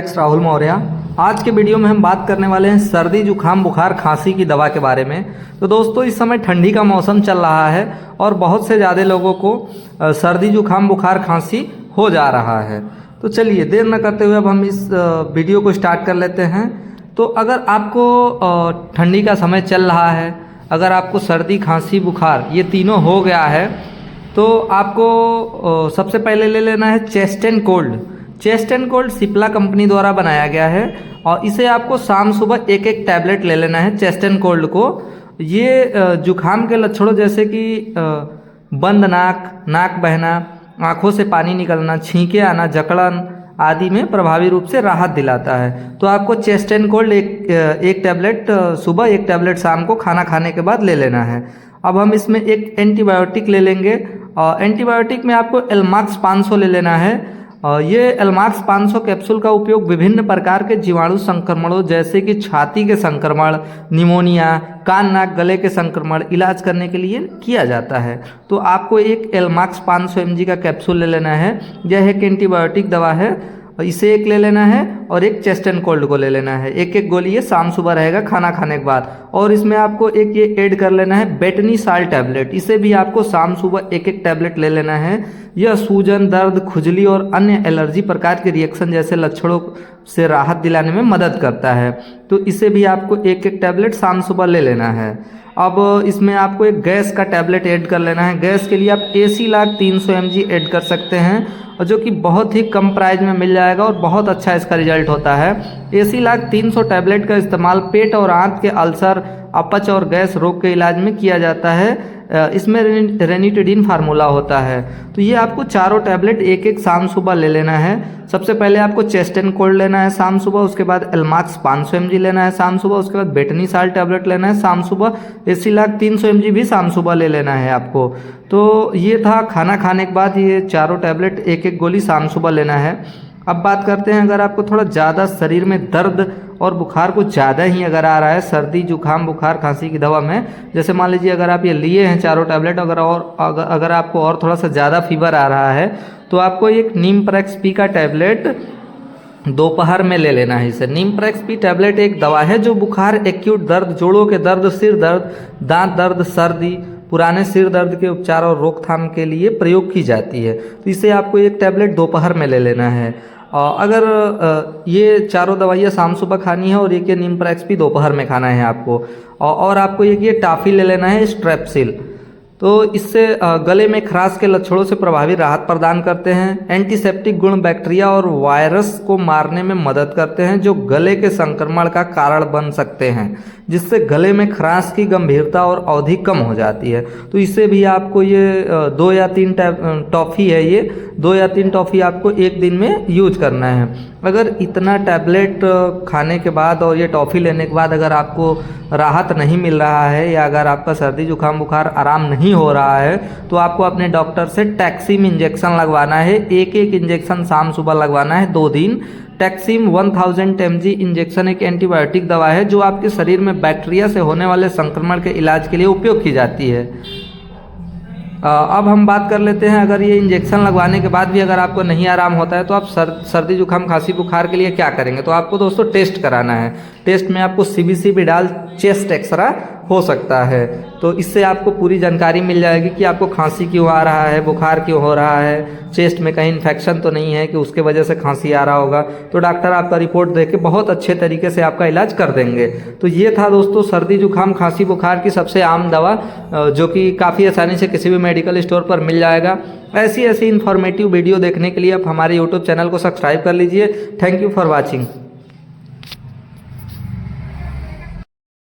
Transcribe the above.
राहुल मौर्य। आज के वीडियो में हम बात करने वाले हैं सर्दी जुखाम बुखार खांसी की दवा के बारे में। तो दोस्तों, इस समय ठंडी का मौसम चल रहा है और बहुत से ज़्यादा लोगों को सर्दी जुखाम बुखार खांसी हो जा रहा है। तो चलिए देर न करते हुए अब हम इस वीडियो को स्टार्ट कर लेते हैं। तो अगर आपको ठंडी का समय चल रहा है, अगर आपको सर्दी खांसी बुखार ये तीनों हो गया है, तो आपको सबसे पहले ले लेना है chest and cold. Chest and cold Cipla company द्वारा बनाया गया है और इसे आपको शाम सुबह एक एक टैबलेट ले लेना है चेस्ट एंड कोल्ड को। ये जुखाम के लक्षणों जैसे कि बंद नाक बहना, आँखों से पानी निकलना, छींके आना, जकड़न आदि में प्रभावी रूप से राहत दिलाता है। तो आपको चेस्ट एंड कोल्ड एक टैबलेट सुबह, एक टैबलेट शाम को खाना खाने के बाद ले लेना है। अब हम इसमें एक एंटीबायोटिक ले लेंगे और एंटीबायोटिक में आपको एलमाक्स 500 ले लेना है। ये एलमाक्स 500 कैप्सूल का उपयोग विभिन्न प्रकार के जीवाणु संक्रमणों जैसे कि छाती के संक्रमण, निमोनिया, कान नाक गले के संक्रमण इलाज करने के लिए किया जाता है। तो आपको एक एलमाक्स 500 mg का कैप्सूल ले लेना है। यह एक एंटीबायोटिक दवा है, इसे एक ले लेना है और एक चेस्ट एंड कोल्ड को ले लेना है। एक एक गोली ये शाम सुबह रहेगा खाना खाने के बाद। और इसमें आपको एक ये ऐड कर लेना है बेटनी साल टैबलेट। इसे भी आपको शाम सुबह एक एक टैबलेट ले लेना है। यह सूजन, दर्द, खुजली और अन्य एलर्जी प्रकार के रिएक्शन जैसे लक्षणों से राहत दिलाने में मदद करता है। तो इसे भी आपको एक एक टैबलेट शाम सुबह ले लेना है। अब इसमें आपको एक गैस का टैबलेट ऐड कर लेना है। गैस के लिए आप एसीलैक 300 mg ऐड कर सकते हैं और जो कि बहुत ही कम प्राइस में मिल जाएगा और बहुत अच्छा इसका रिजल्ट होता है। एसीलैक 300 टैबलेट का इस्तेमाल पेट और आंत के अल्सर, अपच और गैस रोग के इलाज में किया जाता है। इसमें रेनिटिडीन फार्मूला होता है। तो ये आपको चारों टैबलेट एक एक शाम सुबह ले लेना है। सबसे पहले आपको चेस्ट एंड कोल्ड लेना है शाम सुबह, उसके बाद एलमाक्स 500 mg लेना है शाम सुबह, उसके बाद बेटनी साल टैबलेट लेना है शाम सुबह, एसीलैक 300 mg भी शाम सुबह ले लेना है आपको। तो ये था खाना खाने के बाद ये चारों टैबलेट एक एक गोली शाम सुबह लेना है। अब बात करते हैं, अगर आपको थोड़ा ज़्यादा शरीर में दर्द और बुखार कुछ ज़्यादा ही अगर आ रहा है सर्दी जुखाम बुखार खांसी की दवा में, जैसे मान लीजिए अगर आप ये लिए हैं चारों टैबलेट, अगर आपको और थोड़ा सा ज़्यादा फीवर आ रहा है तो आपको एक नीमप्रेक्स पी का टैबलेट दोपहर में ले लेना है। इसे नीमप्रेक्स पी टैबलेट एक दवा है जो बुखार, एक्यूट दर्द, जोड़ों के दर्द, सिर दर्द, दांत दर्द, सर्दी, पुराने सिर दर्द के उपचार और रोकथाम के लिए प्रयोग की जाती है। तो इसे आपको एक टैबलेट दोपहर में ले लेना है। अगर ये चारों दवाइयाँ शाम सुबह खानी है और एक ये नीमप्रेक्स भी दोपहर में खाना है आपको। और आपको एक ये टाफ़ी ले लेना है स्ट्रेप्सिल। तो इससे गले में खराश के लक्षणों से प्रभावी राहत प्रदान करते हैं। एंटीसेप्टिक गुण बैक्टीरिया और वायरस को मारने में मदद करते हैं जो गले के संक्रमण का कारण बन सकते हैं, जिससे गले में खराश की गंभीरता और अवधि कम हो जाती है। तो इससे भी आपको ये 2 या 3 टॉफ़ी है, ये 2 या 3 टॉफ़ी आपको एक दिन में यूज करना है। अगर इतना टैबलेट खाने के बाद और ये टॉफ़ी लेने के बाद अगर आपको राहत नहीं मिल रहा है या अगर आपका सर्दी जुखाम बुखार आराम नहीं हो रहा है, तो आपको अपने डॉक्टर से टैक्सिम इंजेक्शन लगवाना है। एक एक इंजेक्शन शाम सुबह लगवाना है 2 दिन। टैक्सिम 1000 mg इंजेक्शन एक एंटीबायोटिक दवा है जो आपके शरीर में बैक्टीरिया से होने वाले संक्रमण के इलाज के लिए उपयोग की जाती है। अब हम बात कर लेते हैं, अगर ये इंजेक्शन लगवाने के बाद भी अगर आपको नहीं आराम होता है तो आप सर्दी जुखाम खांसी बुखार के लिए क्या करेंगे। तो आपको दोस्तों टेस्ट कराना है। टेस्ट में आपको CBC भी डाल चेस्ट एक्सरा हो सकता है। तो इससे आपको पूरी जानकारी मिल जाएगी कि आपको खांसी क्यों आ रहा है, बुखार क्यों हो रहा है, चेस्ट में कहीं इन्फेक्शन तो नहीं है कि उसके वजह से खांसी आ रहा होगा। तो डॉक्टर आपका रिपोर्ट देके बहुत अच्छे तरीके से आपका इलाज कर देंगे। तो ये था दोस्तों सर्दी जुखाम खांसी बुखार की सबसे आम दवा, जो कि काफ़ी आसानी से किसी भी मेडिकल स्टोर पर मिल जाएगा। ऐसी इन्फॉर्मेटिव वीडियो देखने के लिए आप हमारे यूट्यूब चैनल को सब्सक्राइब कर लीजिए। Thank you for watching.